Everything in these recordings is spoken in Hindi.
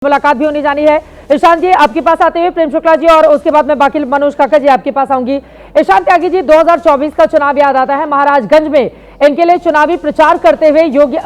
मुलाकात भी होनी जानी है। ईशान जी आपके पास आते हुए प्रेम शुक्ला जी और उसके बाद मैं बाकी मनोज काका जी आपके पास आऊंगी। ईशान त्यागी जी 2024 का चुनाव याद आता है। महाराजगंज में इनके लिए चुनावी प्रचार करते हुए योगी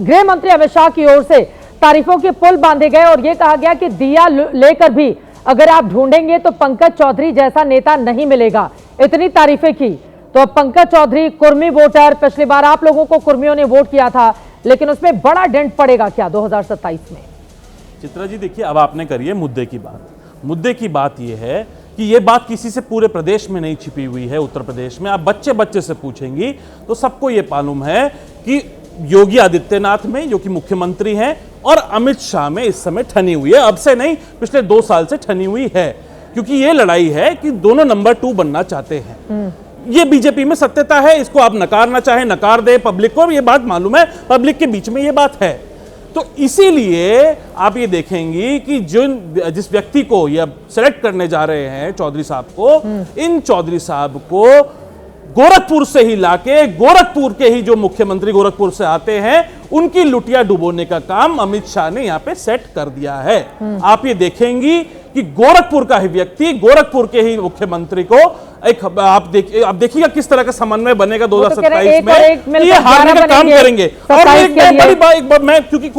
गृह मंत्री अमित शाह की ओर से तारीफों के पुल बांधे गए और ये कहा गया कि दिया लेकर भी अगर आप ढूंढेंगे तो पंकज चौधरी जैसा नेता नहीं मिलेगा। इतनी तारीफें की। तो अब पंकज चौधरी कुर्मी वोटर, पिछली बार आप लोगों को कुर्मियों ने वोट किया था, लेकिन उसमें बड़ा डेंट पड़ेगा क्या 2027 में? चित्रा जी देखिए, अब आपने करी है मुद्दे की बात। मुद्दे की बात यह है कि यह बात किसी से पूरे प्रदेश में नहीं छिपी हुई है। उत्तर प्रदेश में आप बच्चे बच्चे से पूछेंगी तो सबको यह मालूम है कि योगी आदित्यनाथ में, जो कि मुख्यमंत्री हैं, और अमित शाह में इस समय ठनी हुई है। अब से नहीं, पिछले 2 साल से ठनी हुई है, क्योंकि यह लड़ाई है कि दोनों नंबर 2 बनना चाहते हैं। ये बीजेपी में सत्यता है, इसको आप नकारना चाहे नकार दे, पब्लिक को ये बात मालूम है, पब्लिक के बीच में ये बात है। तो इसीलिए आप ये देखेंगी कि जिस व्यक्ति को ये सेलेक्ट करने जा रहे हैं चौधरी साहब को, इन चौधरी साहब को गोरखपुर से ही लाके, गोरखपुर के ही जो मुख्यमंत्री गोरखपुर से आते हैं, उनकी लुटिया डुबोने का काम अमित शाह ने यहां पे सेट कर दिया है। आप ये देखेंगी कि गोरखपुर का ही व्यक्ति, गोरखपुर के ही मुख्यमंत्री को एक आप देखिएगा किस तरह का समन्वय बनेगा 2027 में। ये हारने का काम करेंगे। और एक बार मैं, क्योंकि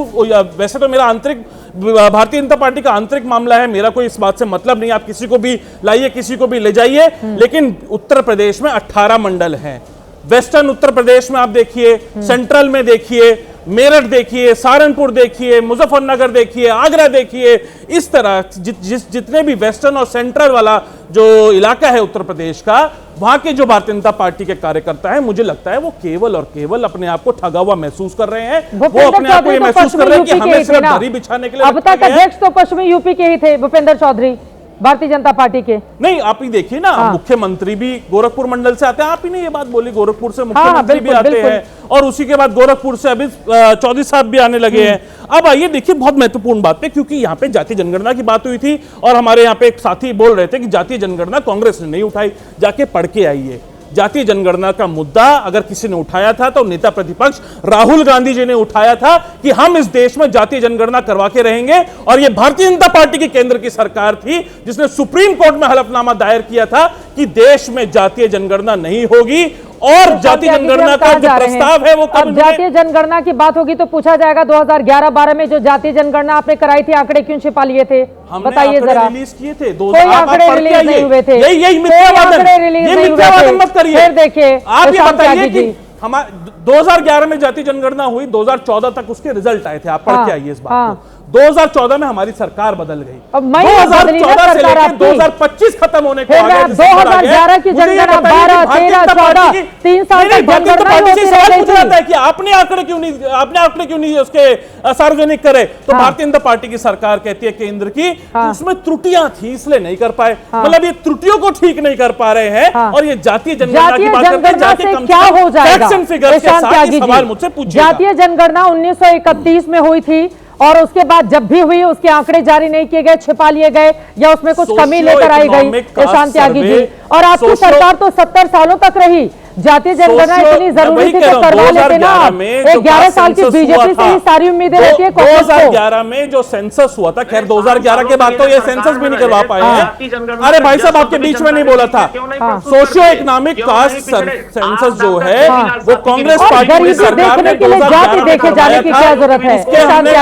वैसे तो मेरा आंतरिक भारतीय जनता पार्टी का आंतरिक मामला है, मेरा कोई इस बात से मतलब नहीं, आप किसी को भी लाइए, किसी को भी ले जाइए, लेकिन उत्तर प्रदेश में 18 मंडल हैं। वेस्टर्न उत्तर प्रदेश में आप देखिए, सेंट्रल में देखिए, मेरठ देखिए, सहारनपुर देखिए, मुजफ्फरनगर देखिए, आगरा देखिए, इस तरह जितने भी वेस्टर्न और सेंट्रल वाला जो इलाका है उत्तर प्रदेश का, वहां के जो भारतीय जनता पार्टी के कार्यकर्ता हैं, मुझे लगता है वो केवल और केवल अपने आप को ठगा हुआ महसूस कर रहे हैं। वो अपने आप को ये महसूस कर रहे हैं कि हमें सिर्फ दरी बिछाने के लिए अब तक अध्यक्ष तो पश्चिमी यूपी के ही थे, भूपेंद्र चौधरी भारतीय जनता पार्टी के। नहीं, आप ही देखिए ना, मुख्यमंत्री भी गोरखपुर मंडल से आते हैं। आप ही ने ये बात बोली, गोरखपुर से मुख्यमंत्री भी आते हैं, और उसी के बाद गोरखपुर से अभी चौधरी साहब भी आने लगे हैं। अब आइए देखिए, बहुत महत्वपूर्ण बात पे, क्योंकि यहाँ पे जातीय जनगणना की बात हुई थी और हमारे यहाँ पे एक साथी बोल रहे थे कि जातीय जनगणना कांग्रेस ने नहीं उठाई। जाके पढ़ के आइए, जातीय जनगणना का मुद्दा अगर किसी ने उठाया था तो नेता प्रतिपक्ष राहुल गांधी जी ने उठाया था कि हम इस देश में जातीय जनगणना करवा के रहेंगे। और यह भारतीय जनता पार्टी की केंद्र की सरकार थी जिसने सुप्रीम कोर्ट में हलफनामा दायर किया था कि देश में जातीय जनगणना नहीं होगी, और जातीय जनगणना का जो प्रस्ताव है वो अब जातीय जनगणना की बात होगी तो पूछा जाएगा 2011-12 में जो जातीय जनगणना आपने कराई थी, आंकड़े क्यों छिपा लिए थे? बताइए जरा। रिलीज किए थे, कोई आंकड़े रिलीज नहीं हुए थे। यही मिथ्यावादन मत करिए। फिर देखिए, आप ये बताइए कि हमारे 2011 में जातीय जनगणना हुई, 2014 तक उसके रिजल्ट आए थे। आप पढ़ के आइए इस बात को। 2014 में हमारी सरकार बदल गई। 2014 से लेकर 2025 खत्म होने को आ गया। 2011 की जनगणना 12, 13, 14 3 साल तक जनगणना है कि आपने आंकड़े क्यों नहीं उसके सार्वजनिक करे? तो भारतीय जनता पार्टी की सरकार कहती है केंद्र की उसमें त्रुटियां थी इसलिए नहीं कर पाए। मतलब ये त्रुटियों को ठीक नहीं कर पा रहे हैं। और ये जातीय जनगणना की बात करते हैं, जातीय क्या हो जाएगा? सवाल मुझसे पूछिए। जातीय जनगणना 1931 में हुई थी और उसके बाद जब भी हुई उसके आंकड़े जारी नहीं किए गए, छिपा लिए गए या उसमें कुछ कमी लेकर आई गई। ईशान त्यागी जी, और आपकी सरकार तो 70 सालों तक रही। जातीय जनगणना इतनी जरूरी थी तो करवा लेते ना। 11 साल की बीजेपी से ही सारी उम्मीदें रहती है। 2011 में जो सेंसस हुआ था, खैर 2011 के बाद तो ये सेंसस भी नहीं करवा पाए हैं। अरे भाई साहब, आपके बीच में नहीं बोला था। सोशियो इकोनॉमिक कास्ट सेंसस जो है वो कांग्रेस पार्टी की सरकार ने 2011 देखे जाने की क्या जरूरत है?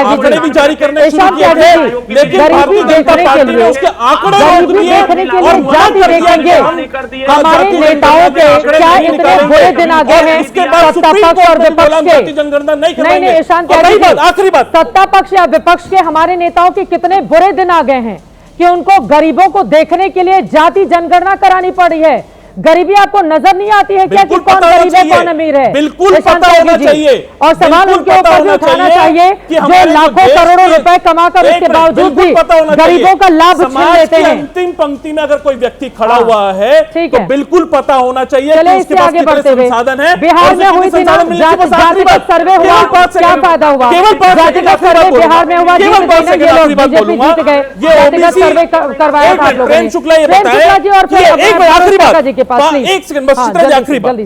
आंकड़े भी जारी करने शुरू किए थे, लेकिन भारतीय जनता पार्टी ने उसके आंकड़े रोक दिए और मना कर दिया। हमारे नेताओं के क्या इतने बुरे दिन आ गए हैं? सत्ता पक्ष और विपक्ष के नहीं, ईशान त्यागी जी, आखिरी बात, सत्ता पक्ष या विपक्ष के हमारे नेताओं के कितने बुरे दिन आ गए हैं कि उनको गरीबों को देखने के लिए जाति जनगणना करानी पड़ी है। गरीबी आपको नजर नहीं आती है क्या कि कौन गरीब है कौन अमीर है? बिल्कुल पता होना चाहिए। और सवाल उनके ऊपर भी उठाना चाहिए जो लाखों करोड़ों रुपए कमाकर उसके बावजूद भी गरीबों का लाभ छीन लेते हैं। अंतिम पंक्ति में अगर कोई व्यक्ति खड़ा हुआ है तो बिल्कुल पता होना चाहिए कि उसके पास कितने संसाधन है। बिहार में हुई थी ना जातिगत सर्वे हुआ, क्या फायदा हुआ? जातिगत सर्वे बिहार में हुआ, बीजेपी जीत गए। जातिगत सर्वे करवाया था आप लोगों ने। प्रेम शुक्ला ये बताया जी, और फिर आखिरी बात, एक सेकंड बस, आखिरी बात,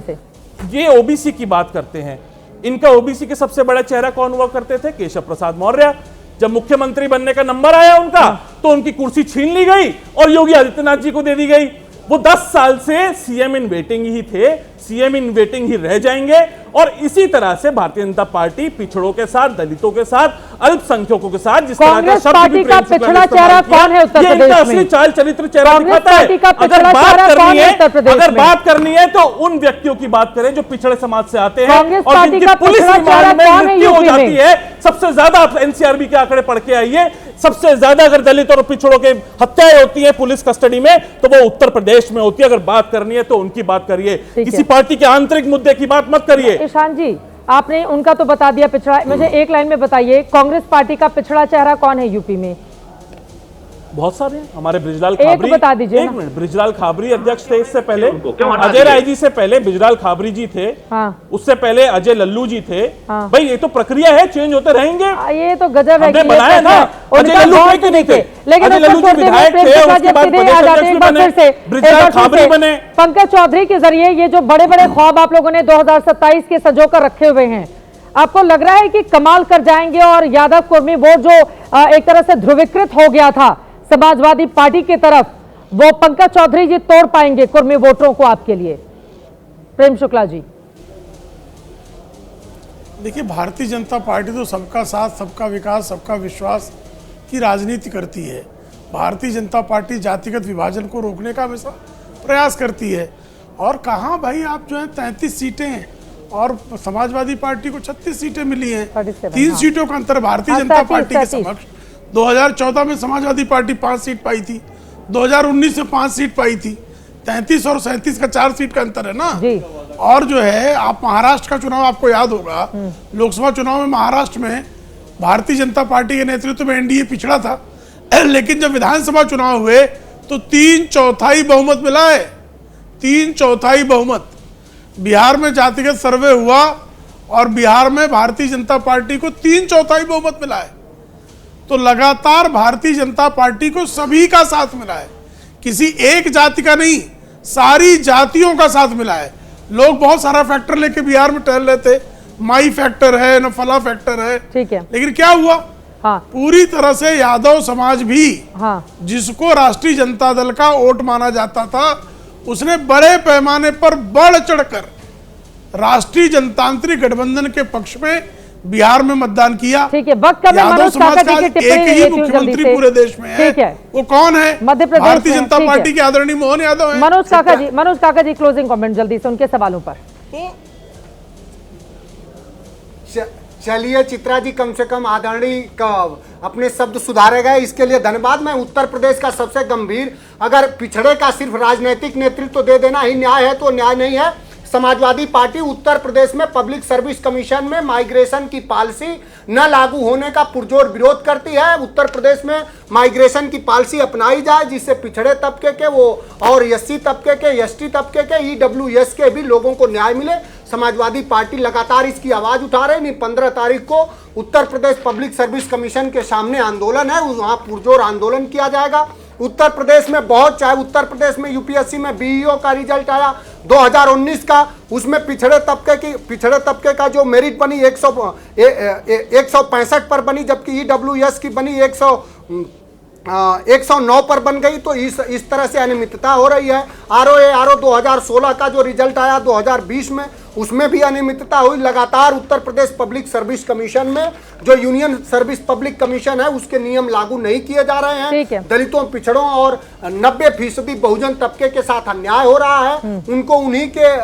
ये ओबीसी की बात करते हैं। इनका ओबीसी के सबसे बड़ा चेहरा कौन हुआ करते थे? केशव प्रसाद मौर्य। जब मुख्यमंत्री बनने का नंबर आया उनका तो उनकी कुर्सी छीन ली गई और योगी आदित्यनाथ जी को दे दी गई। वो 10 साल से सीएम इन वेटिंग ही थे, सीएम इन वेटिंग ही रह जाएंगे। और इसी तरह से भारतीय जनता पार्टी पिछड़ों के साथ, दलितों के साथ, अल्पसंख्यकों के साथ जिस तरह का कांग्रेस शब्द पार्टी का पिछड़ा चेहरा कौन है उत्तर प्रदेश में? असली चाल चरित्र चेहरा कांग्रेस दिखाता है। पार्टी का अगर पिछड़ा बात चेहरा कौन करनी है है, उत्तर प्रदेश अगर में? बात करनी है तो उन व्यक्तियों की बात करें जो पिछड़े समाज से आते हैं कांग्रेस और पार्टी जिनकी का पुलिस पिछड़ा रिमांड चेहरा में कौन है मृत्यु हो यूपी में? जाती है। सबसे ज्यादा आप एनसीआरबी के आंकड़े पढ़ के आइए, सबसे ज्यादा अगर दलित और पिछड़ों के हत्याएं होती है पुलिस कस्टडी में तो वो उत्तर प्रदेश में होती है। अगर बात करनी है तो उनकी बात करिए, किसी पार्टी के आंतरिक मुद्दे की बात मत करिए। ईशान जी, आपने उनका तो बता दिया पिछड़ा, मुझे एक लाइन में बताइए कांग्रेस पार्टी का पिछड़ा चेहरा कौन है यूपी में? बहुत सारे हैं। हमारे ब्रिजलाल एक खाबरी, बता दीजिए एक ना। मिनट, ब्रिजलाल खाबरी अध्यक्ष थे इससे पहले, अजय राय जी से पहले ब्रिजलाल खाबरी जी थे, हाँ। उससे पहले अजय लल्लू जी थे। हाँ। भाई ये तो प्रक्रिया है, चेंज होते रहेंगे। ये तो गजब है हमने कि बनाया ना, अजय लल्लू थे कि नहीं थे? लेकिन अजय लल्लू जी विधायक थे, उसके बाद प्रदेश अध्यक्ष भी बने, ब्रिजलाल खाबरी बने। पंकज चौधरी के जरिए ये जो बड़े बड़े ख्वाब आप लोगों ने 2027 के सजो कर रखे हुए हैं, आपको लग रहा है कि कमाल कर जाएंगे और यादव कुर्मी वोट जो एक तरह से ध्रुवीकृत हो गया था समाजवादी पार्टी की तरफ, वो पंकज चौधरी जी तोड़ पाएंगे कुर्मी वोटरों को आपके लिए? प्रेम शुक्ला जी, देखिए, भारतीय जनता पार्टी तो सबका साथ, सबका विकास, सबका विश्वास की राजनीति करती है। भारतीय जनता पार्टी जातिगत विभाजन को रोकने का हमेशा प्रयास करती है। और कहाँ भाई, आप जो है 33 सीटें हैं और समाजवादी पार्टी को 36 सीटें मिली हैं, 3 सीटों का अंतर भारतीय जनता पार्टी के समक्ष। 2014 में समाजवादी पार्टी 5 सीट पाई थी, 2019 में 5 सीट पाई थी, 33 और 37 का 4 सीट का अंतर है ना जी। और जो है, आप महाराष्ट्र का चुनाव आपको याद होगा, लोकसभा चुनाव में महाराष्ट्र में भारतीय जनता पार्टी के नेतृत्व में एनडीए पिछड़ा था, लेकिन जब विधानसभा चुनाव हुए तो 3/4 बहुमत मिला है, 3/4 बहुमत। बिहार में जातिगत सर्वे हुआ और बिहार में भारतीय जनता पार्टी को 3/4 बहुमत मिला है। तो लगातार भारतीय जनता पार्टी को सभी का साथ मिला है, किसी एक जाति का नहीं, सारी जातियों का साथ मिला है। लोग बहुत सारा फैक्टर लेके बिहार में टहल रहे थे, माई फैक्टर है न फला फैक्टर है, ठीक है, लेकिन क्या हुआ? हाँ। पूरी तरह से यादव समाज भी, हाँ। जिसको राष्ट्रीय जनता दल का वोट माना जाता था, उसने बड़े पैमाने पर बढ़ चढ़कर राष्ट्रीय जनतांत्रिक गठबंधन के पक्ष में बिहार में मतदान किया। ठीक है, वक्त कम है, मनोज काका जी की टिप्पणी एक ही मुख्यमंत्री पूरे देश में है, ठीक है, वो कौन है? मध्य प्रदेश भारतीय में, जनता ठीक है। पार्टी के आदरणीय मोहन यादव है। मनोज काका जी क्लोजिंग कमेंट जल्दी से उनके सवालों पर। चलिए चित्रा जी, कम से कम आदरणीय का अपने शब्द सुधारे गए, इसके लिए धन्यवाद। मैं उत्तर प्रदेश का सबसे गंभीर, अगर पिछड़े का सिर्फ राजनीतिक नेतृत्व दे देना ही न्याय है तो न्याय नहीं है। समाजवादी पार्टी उत्तर प्रदेश में पब्लिक सर्विस कमीशन में माइग्रेशन की पॉलिसी न लागू होने का पुरजोर विरोध करती है। उत्तर प्रदेश में माइग्रेशन की पॉलिसी अपनाई जाए जिससे पिछड़े तबके के वो और एससी तबके के, एसटी तबके के, ईडब्ल्यूएस के भी लोगों को न्याय मिले। समाजवादी पार्टी लगातार इसकी आवाज उठा रही। नहीं, 15 तारीख को Uttar Pradesh public service commission के सामने आंदोलन है, वहां पुरजोर आंदोलन किया जाएगा। उत्तर प्रदेश में बहुत, चाहे उत्तर प्रदेश में यूपीएससी में बीईओ का रिजल्ट आया 2019 का, उसमें पिछड़े तबके का जो मेरिट बनी 165 पर बनी, जबकि ईडब्ल्यूएस की बनी 109 पर बन गई। तो इस तरह से अनियमितता हो रही है। आरओ 2016 का जो रिजल्ट आया 2020 में, उसमें भी अनियमितता हुई। लगातार Uttar Pradesh public service commission में जो यूनियन सर्विस पब्लिक कमीशन है उसके नियम लागू नहीं किए जा रहे हैं। दलितों, पिछड़ों और 90% बहुजन तबके के साथ अन्याय हो रहा है। उनको उन्हीं के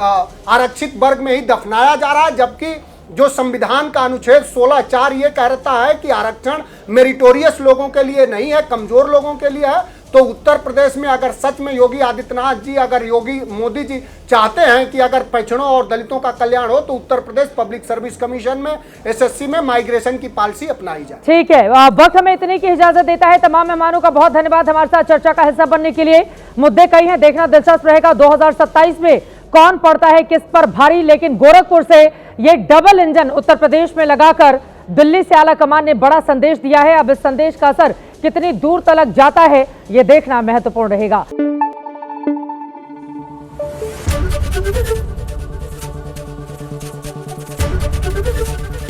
आरक्षित वर्ग में ही दफनाया जा रहा है, जबकि जो संविधान का अनुच्छेद 16(4) ये कहता है कि आरक्षण मेरिटोरियस लोगों के लिए नहीं है, कमजोर लोगों के लिए है। तो उत्तर प्रदेश में अगर सच में योगी आदित्यनाथ जी, अगर योगी मोदी जी चाहते हैं कि अगर पिछड़ों और दलितों का कल्याण हो, तो Uttar Pradesh public service commission में, एसएससी में माइग्रेशन की पॉलिसी अपनाई जाए। ठीक है, वक्त हमें इतने की इजाजत देता है। तमाम मेहमानों का बहुत धन्यवाद हमारे साथ चर्चा का हिस्सा बनने के लिए। मुद्दे कई हैं, देखना दिलचस्प रहेगा 2027 में कौन पड़ता है किस पर भारी। लेकिन गोरखपुर से ये डबल इंजन उत्तर प्रदेश में लगाकर दिल्ली से आला कमान ने बड़ा संदेश दिया है। अब इस संदेश का असर कितनी दूर तक जाता है, ये देखना महत्वपूर्ण रहेगा।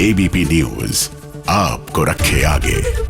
एबीपी न्यूज आपको रखे आगे।